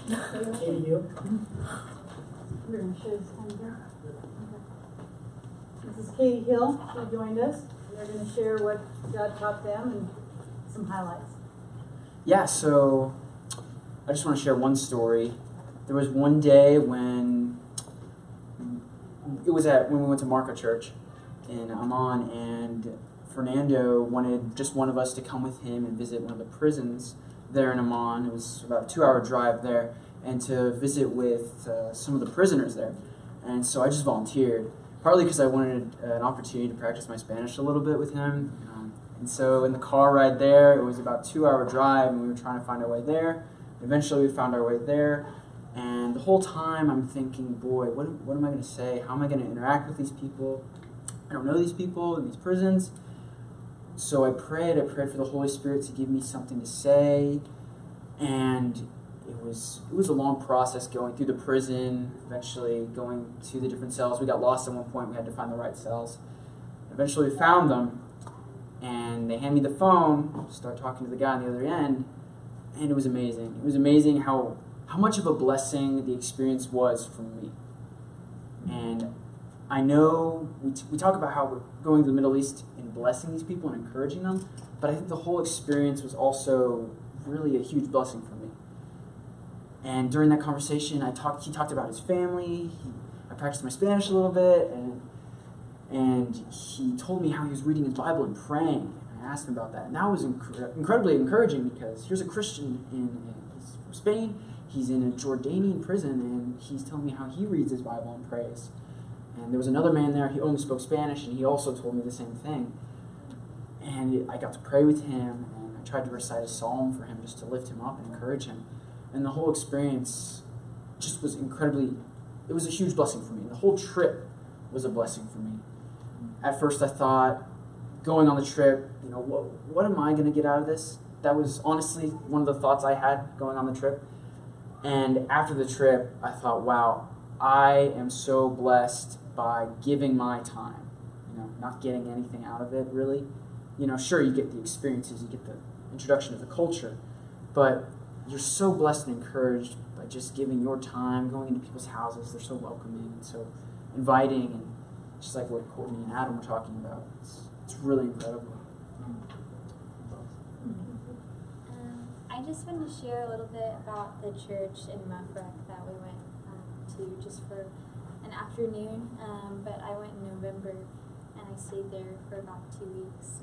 Katie Hill. We're going to show this time here. This is Katie Hill, who joined us. They're going to share what God taught them and some highlights. Yeah, so I just want to share one story. There was one day when when we went to Marka Church in Amman, and Fernando wanted just one of us to come with him and visit one of the prisons there in Amman. It was about a 2-hour drive there, and to visit with some of the prisoners there. And so I just volunteered, partly because I wanted an opportunity to practice my Spanish a little bit with him. And so in the car ride there, it was about a 2-hour drive, and we were trying to find our way there. Eventually we found our way there, and the whole time I'm thinking, boy, what am I going to say? How am I going to interact with these people? I don't know these people in these prisons. So I prayed for the Holy Spirit to give me something to say, and it was a long process going through the prison, eventually going to the different cells. We got lost at one point. We had to find the right cells. Eventually we found them, and they hand me the phone, start talking to the guy on the other end, and it was amazing. It was amazing how much of a blessing the experience was for me. And I know we talk about how we're going to the Middle East and blessing these people and encouraging them, but I think the whole experience was also really a huge blessing for me. And during that conversation, he talked about his family. I practiced my Spanish a little bit, and he told me how he was reading his Bible and praying. And I asked him about that, and that was incredibly encouraging, because here's a Christian he's from Spain. He's in a Jordanian prison, and he's telling me how he reads his Bible and prays. And there was another man there, he only spoke Spanish, and he also told me the same thing. And I got to pray with him, and I tried to recite a psalm for him just to lift him up and encourage him. And the whole experience just was it was a huge blessing for me. The whole trip was a blessing for me. At first I thought, going on the trip, what am I going to get out of this? That was honestly one of the thoughts I had going on the trip. And after the trip, I thought, wow, I am so blessed by giving my time, not getting anything out of it, really. Sure, you get the experiences, you get the introduction to the culture, but you're so blessed and encouraged by just giving your time, going into people's houses. They're so welcoming and so inviting, and just like what Courtney and Adam were talking about. It's really incredible. I just wanted to share a little bit about the church in Mufraq that we went to just for an afternoon, but I went in November, and I stayed there for about 2 weeks.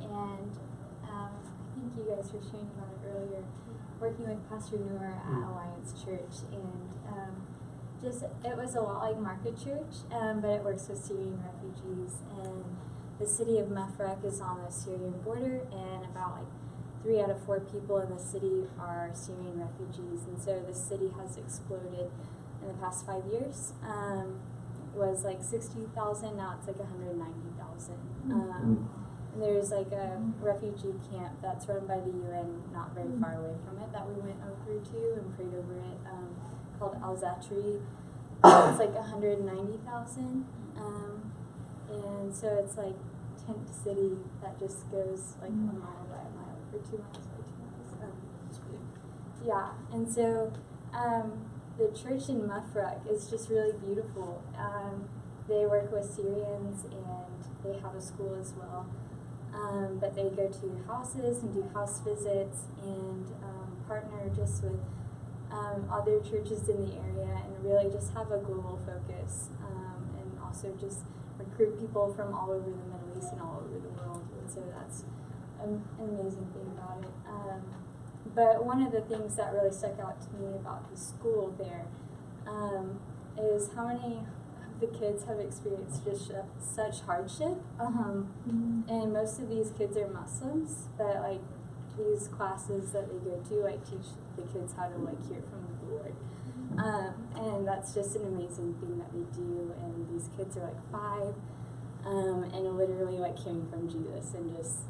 I think you guys were sharing about it earlier, working with Pastor Noor at Alliance Church, and it was a lot like Marka Church, but it works with Syrian refugees. And the city of Mufraq is on the Syrian border, and about 3 out of 4 people in the city are Syrian refugees, and so the city has exploded in the past 5 years. It was 60,000, now it's 190,000. And there's a refugee camp that's run by the UN not very far away from it that we went over to and prayed over it, called Al-Zatri. It's 190,000. And so it's tent city that just goes a mile by a mile, or 2 miles by 2 miles. Yeah, and so the church in Mufraq is just really beautiful. They work with Syrians, and they have a school as well. But they go to houses and do house visits, and partner just with other churches in the area, and really just have a global focus, and also just recruit people from all over the Middle East and all over the world. And so that's an amazing thing about it. But one of the things that really stuck out to me about the school there is how many of the kids have experienced just such hardship. And most of these kids are Muslims, but these classes that they go to teach the kids how to hear from the Lord. And that's just an amazing thing that they do. And these kids are 5, and literally hearing from Jesus, and just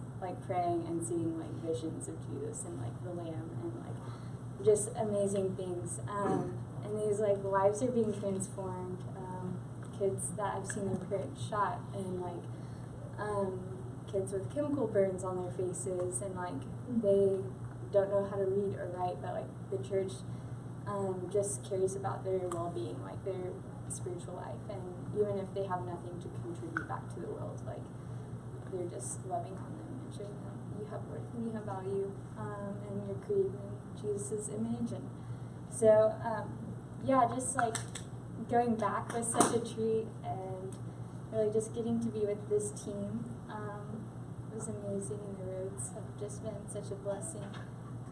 praying and seeing visions of Jesus and the Lamb, and just amazing things. And these lives are being transformed. Kids that I've seen their parents shot, and kids with chemical burns on their faces, and they don't know how to read or write, but the church just cares about their well-being, like their spiritual life, and even if they have nothing to contribute back to the world, like they're just loving on them and showing them you have worth and you have value, and you're created in Jesus' image. And so yeah, just like going back was such a treat, and really just getting to be with this team was amazing, and the roads have just been such a blessing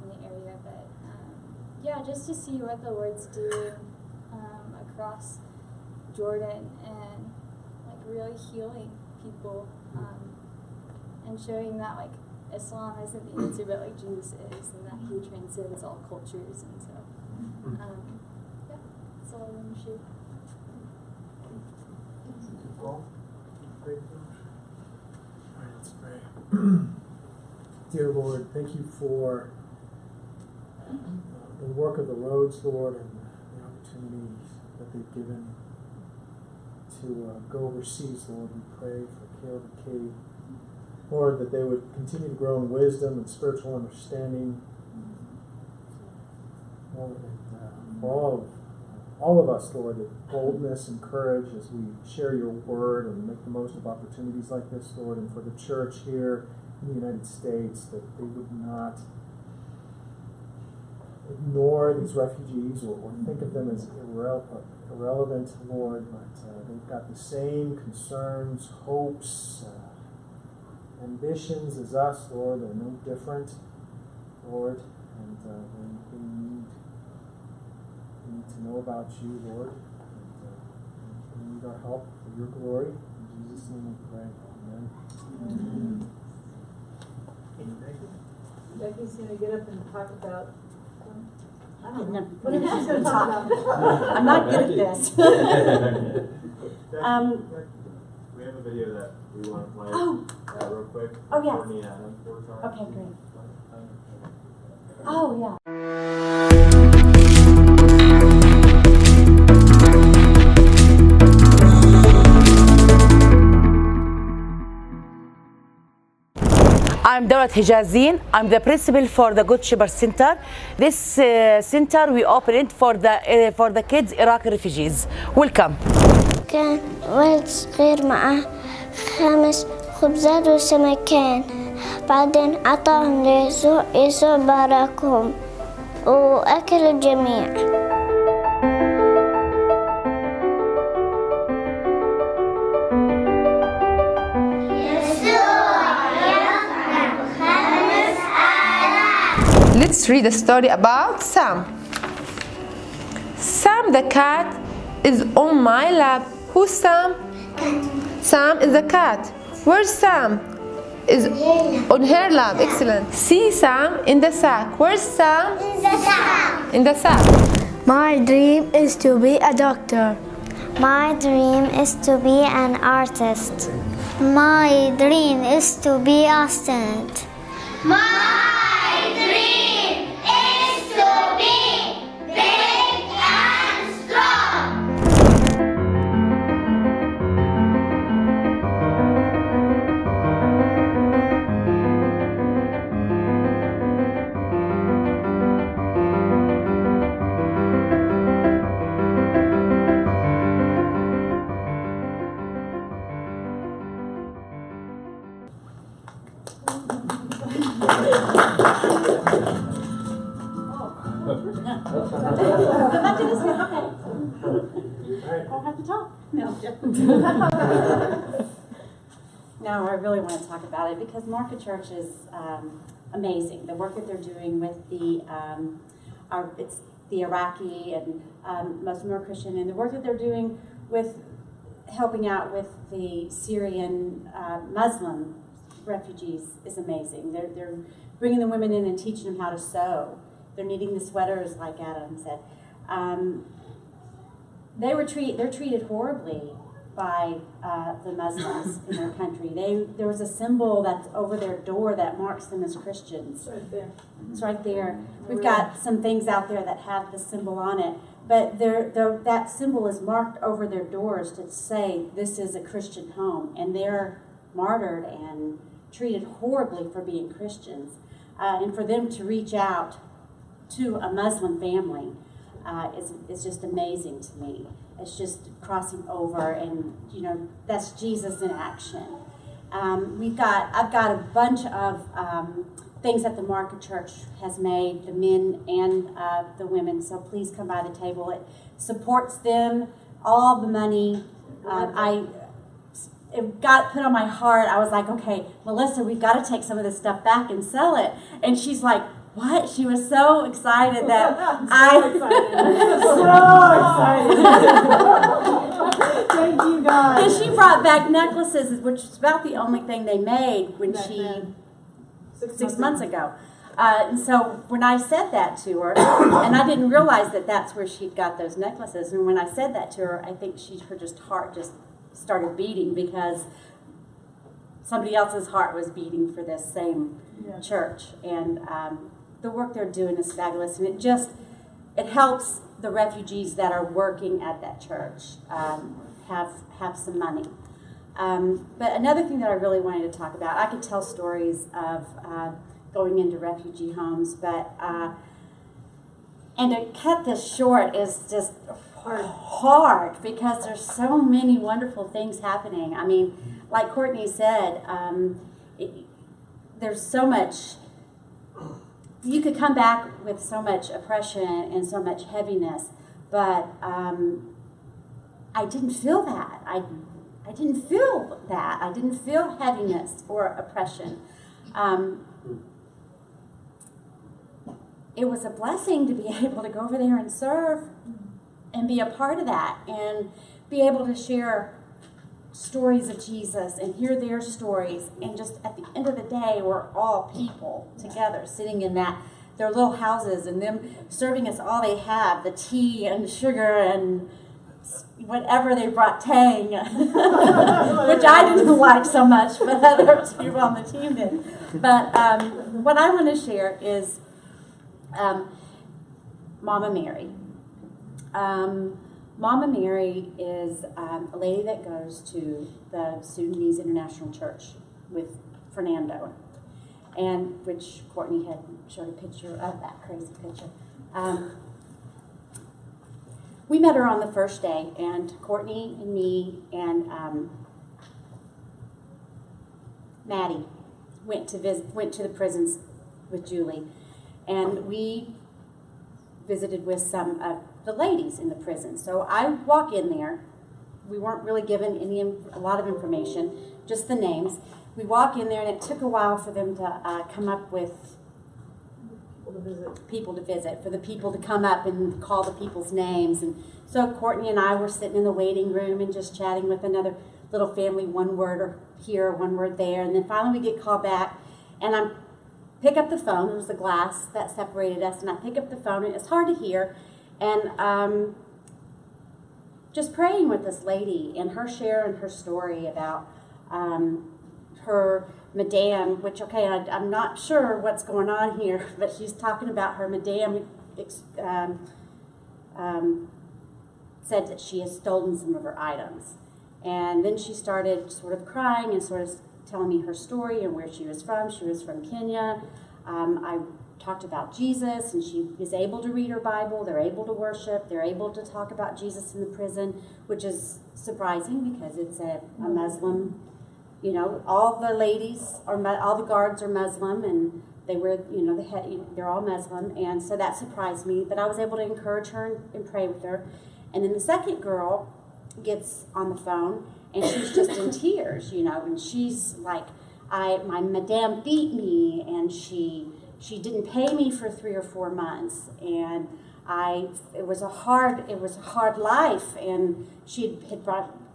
in the area. But yeah, just to see what the Lord's doing across Jordan, and like really healing people, and showing that like Islam isn't the answer, but like Jesus is, and that He transcends all cultures. And so yeah, that's all I want to share. Paul? Great. All right, let's pray. Dear Lord, thank you for the work of the roads, Lord, and the opportunities that they've given to go overseas, Lord. We pray for Caleb and Katie, Lord, that they would continue to grow in wisdom and spiritual understanding. Lord, and for all of us, Lord, that boldness and courage as we share your word and make the most of opportunities like this, Lord, and for the church here in the United States, that they would not ignore these refugees or think of them as irrelevant, Lord, but they've got the same concerns, hopes, ambitions as us, Lord. They're no different, Lord, and they need to know about you, Lord, and we need our help for your glory. In Jesus' name we pray. Amen. Amen. Becky's going to get up and talk about. I don't know. What What is she going to talk about? I'm not good at this. We have a video that we want to play real quick. Oh, yes. Courtney and Adam. Okay, great. Oh, yeah. I'm Dawlat Hijazin. I'm the principal for the Good Shepherd Center. This center we opened for the kids Iraqi refugees. Welcome. كان ولد صغير معه 5 خبزات وسمكين، بعدين عطاهم ليسوع، يسوع باركهم وأكل الجميع. Let's read a story about Sam. Sam the cat is on my lap. Who's Sam? Sam is the cat. Where's Sam? Is on her lap. Excellent. See Sam in the sack. Where's Sam? In the sack. In the sack. My dream is to be a doctor. My dream is to be an artist. My dream is to be an astronaut. My dream is to be big and strong. I'll have to talk. No. No, I really want to talk about it because Marka Church is amazing. The work that they're doing with it's the Iraqi and most of them are Christian, and the work that they're doing with helping out with the Syrian Muslim refugees is amazing. They're bringing the women in and teaching them how to sew. They're knitting the sweaters, like Adam said. They're treated horribly by the Muslims in their country. There was a symbol that's over their door that marks them as Christians. Right there. It's right there. We've got some things out there that have the symbol on it, but that symbol is marked over their doors to say this is a Christian home, and they're martyred and treated horribly for being Christians. And for them to reach out to a Muslim family is just amazing to me. It's just crossing over, and that's Jesus in action. I've got a bunch of things that the Marka Church has made, the men and the women. So please come by the table. It supports them. All the money. It got put on my heart. I was like, okay, Melissa, we've got to take some of this stuff back and sell it. And she's like, what? She was so excited that Thank you, God. And she brought back necklaces, which is about the only thing they made when six months ago. And so when I said that to her, and I didn't realize that that's where she'd got those necklaces. And when I said that to her, I think her heart just started beating, because somebody else's heart was beating for this same church. And the work they're doing is fabulous, and it helps the refugees that are working at that church have some money. But another thing that I really wanted to talk about, I could tell stories of going into refugee homes, but and to cut this short is just hard because there's so many wonderful things happening. I mean, like Courtney said, there's so much. You could come back with so much oppression and so much heaviness, but I didn't feel that. I didn't feel that. I didn't feel heaviness or oppression. It was a blessing to be able to go over there and serve and be a part of that and be able to share stories of Jesus and hear their stories. And just at the end of the day, we're all people together sitting in their little houses, and them serving us all they have, the tea and the sugar and whatever they brought, tang, which I didn't like so much, but other people on the team did. But what I want to share is Mama Mary. Mama Mary is a lady that goes to the Sudanese International Church with Fernando, and which Courtney had showed a picture of, that crazy picture. We met her on the first day, and Courtney and me and Maddie went to the prisons with Julie, and we visited with some of the ladies in the prison. So I walk in there. We weren't really given a lot of information, just the names. We walk in there, and it took a while for them to come up with people to visit, for the people to come up and call the people's names. And so Courtney and I were sitting in the waiting room and just chatting with another little family, one word here, one word there. And then finally we get called back, and I pick up the phone. There was a glass that separated us, and I pick up the phone, and it's hard to hear. And just praying with this lady and her sharing her story about her madame, which, okay, I'm not sure what's going on here, but she's talking about her madame said that she has stolen some of her items. And then she started sort of crying and sort of telling me her story and where she was from. She was from Kenya. I talked about Jesus, and she is able to read her Bible. They're able to worship. They're able to talk about Jesus in the prison, which is surprising because it's a Muslim. You know, all the ladies all the guards are Muslim, and they wear, they're all Muslim, and so that surprised me. But I was able to encourage her and pray with her. And then the second girl gets on the phone, and she's just in tears, and she's like, my madame beat me, and she didn't pay me for 3 or 4 months, and it was a hard life, and she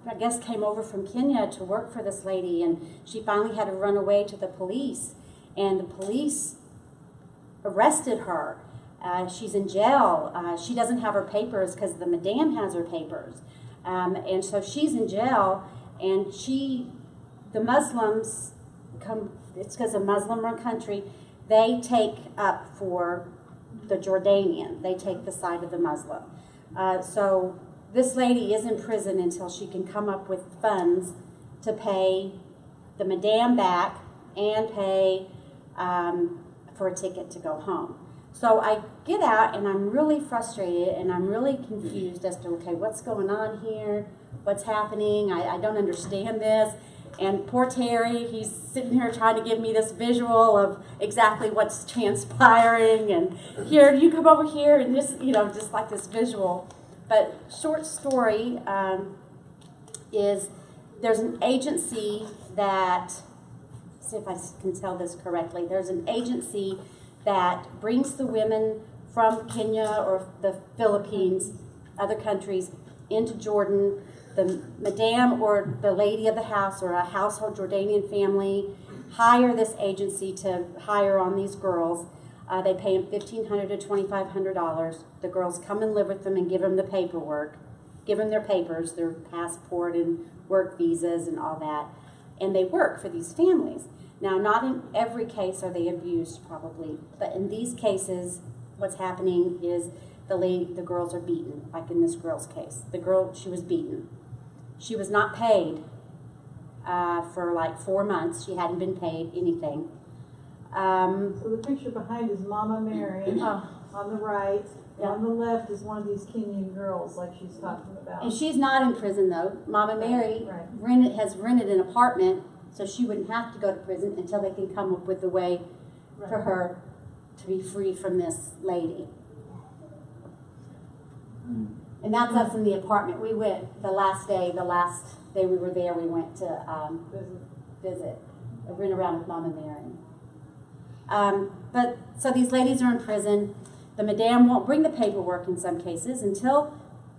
had came over from Kenya to work for this lady, and she finally had to run away to the police, and the police arrested her. She's in jail. She doesn't have her papers because the madame has her papers, and so she's in jail, and the Muslims come. It's because a Muslim country. They take up for the Jordanian. They take the side of the Muslim. So this lady is in prison until she can come up with funds to pay the madame back and pay for a ticket to go home. So I get out and I'm really frustrated and I'm really confused as to, okay, what's going on here? What's happening? I don't understand this. And poor Terry, he's sitting here trying to give me this visual of exactly what's transpiring. And here, you come over here, and just, just like this visual. But short story is there's an agency that, see if I can tell this correctly, there's an agency that brings the women from Kenya or the Philippines, other countries, into Jordan. The madame or the lady of the house or a household Jordanian family hire this agency to hire on these girls. They pay them $1,500 to $2,500. The girls come and live with them and give them the paperwork, give them their papers, their passport and work visas and all that. And they work for these families. Now, not in every case are they abused, probably, but in these cases, what's happening is the girls are beaten, like in this girl's case. The girl, she was beaten. She was not paid for like 4 months. She hadn't been paid anything. So the picture behind is Mama Mary on the right. And on the left is one of these Kenyan girls like she's talking about. And she's not in prison, though. Mama Mary has rented an apartment so she wouldn't have to go to prison until they can come up with a way for her to be free from this lady. And that's us in the apartment. We went the last day we were there, we went to visit, run around with Mama Mary. But so these ladies are in prison. The madame won't bring the paperwork in some cases until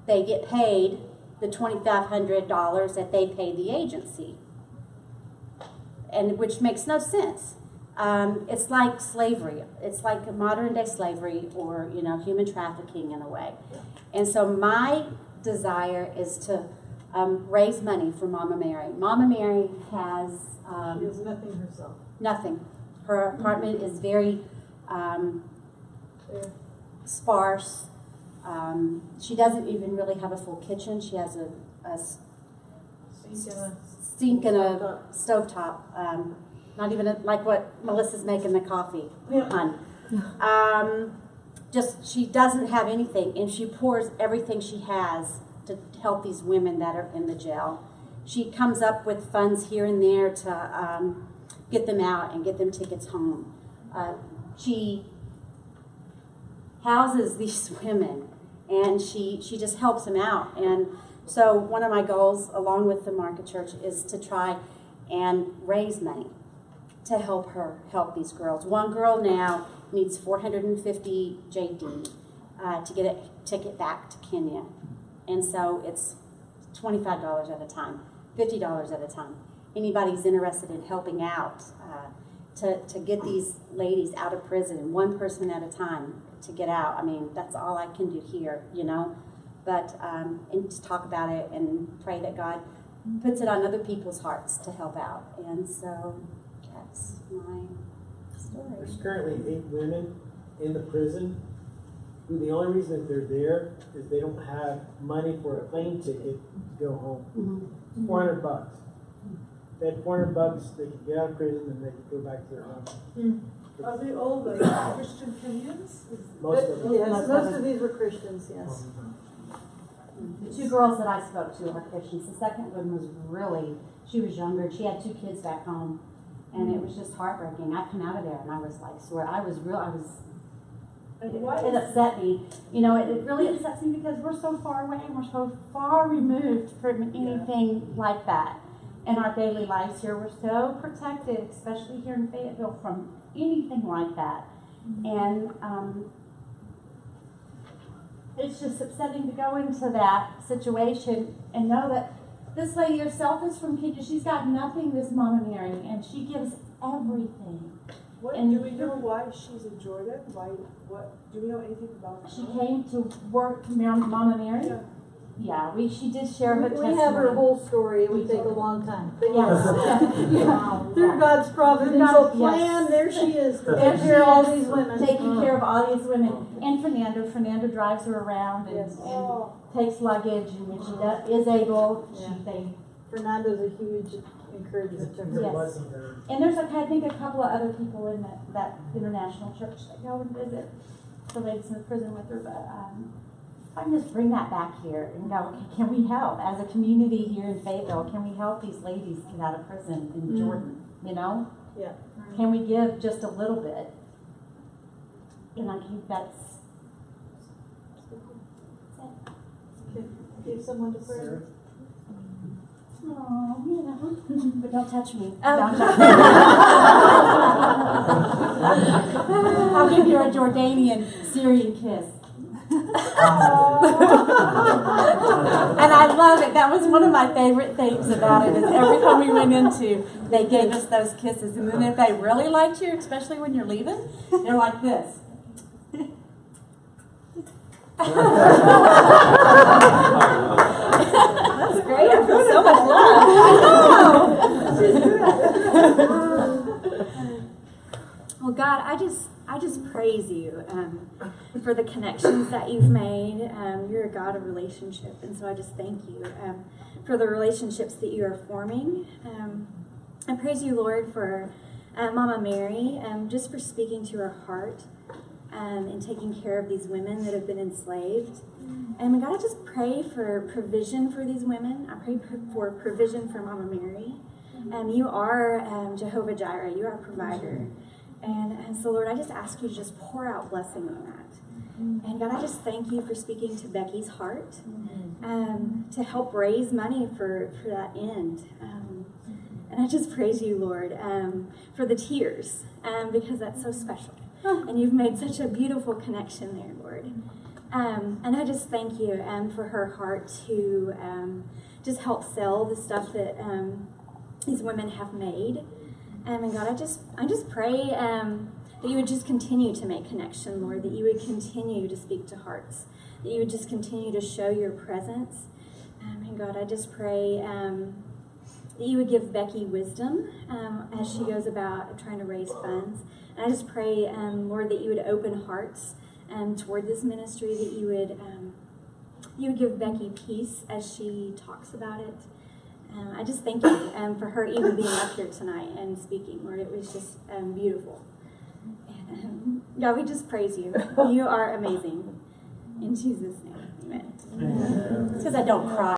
they get paid the $2,500 that they paid the agency, and which makes no sense. It's like slavery. It's like a modern day slavery, or human trafficking in a way. And so my desire is to raise money for Mama Mary. Mama Mary has she has nothing herself. Nothing. Her apartment is very sparse. She doesn't even really have a full kitchen. She has a sink and a stovetop. Not even like what Melissa's making the coffee on. She doesn't have anything, and she pours everything she has to help these women that are in the jail. She comes up with funds here and there to get them out and get them tickets home. She houses these women, and she just helps them out. And so one of my goals, along with the Marka Church, is to try and raise money to help these girls. One girl now needs 450 JD to get a ticket back to Kenya. And so it's $25 at a time, $50 at a time. Anybody's interested in helping out to get these ladies out of prison, one person at a time to get out. I mean, that's all I can do here, But, and just talk about it and pray that God puts it on other people's hearts to help out. And so that's my story. There's currently 8 women in the prison who the only reason that they're there is they don't have money for a plane ticket to go home. Mm-hmm. $400. If they had $400, they could get out of prison and they could go back to their home. Are they all the Christian Kenyans? Most of them. Yes, most of these were Christians, yes. The 2 girls that I spoke to are Christians. The second one was she was younger. She had 2 kids back home, and it was just heartbreaking. I come out of there and I was like, it upset me. It really upsets me because we're so far away and we're so far removed from anything like that. In our daily lives here, we're so protected, especially here in Fayetteville, from anything like that. And it's just upsetting to go into that situation and know that this lady herself is from Kenya. She's got nothing, this Mama Mary, and she gives everything. Do we know why she's in Jordan? Do we know anything about her? She came to work, Mama Mary? Yeah, she did share her testimony. We have her whole story. It would take a long time. But Yes. Through God's providential plan, there she is. Taking care of all these women. Taking care of all these women. And Fernando drives her around and takes luggage, and when she is able, Fernando's a huge encouragement to her. Yes. And there's, I think, a couple of other people in that international church that go and visit. the ladies in the prison with her, but if I can just bring that back here and go, okay, can we help as a community here in Fayetteville? Can we help these ladies get out of prison in Jordan? You know? Yeah. Can we give just a little bit? And I think that's it. Give someone to pray. Oh, yeah. But don't touch me. Oh. I'll give you a Jordanian Syrian kiss. And I love it. That was one of my favorite things about it. Is every time we went into, they gave us those kisses, and then if they really liked you, especially when you're leaving, they're like this. That's great. I feel so much love. Well, God, I just praise you for the connections that you've made. You're a God of relationship, and so I just thank you for the relationships that you are forming. I praise you, Lord, for Mama Mary, just for speaking to her heart and taking care of these women that have been enslaved. And God, I just pray for provision for these women. I pray for provision for Mama Mary. You are Jehovah Jireh. You are a provider. And so, Lord, I just ask you to just pour out blessing on that. And God, I just thank you for speaking to Becky's heart to help raise money for that end. And I just praise you, Lord, for the tears, because that's so special. And you've made such a beautiful connection there, Lord. And I just thank you for her heart to just help sell the stuff that these women have made. And God, I just pray that you would just continue to make connection, Lord, that you would continue to speak to hearts, that you would just continue to show your presence. And God, I just pray that you would give Becky wisdom as she goes about trying to raise funds. And I just pray, Lord, that you would open hearts toward this ministry, that you would give Becky peace as she talks about it. I just thank you for her even being up here tonight and speaking, Lord. It was just beautiful. And, God, we just praise you. You are amazing. In Jesus' name, amen. It's because I don't cry.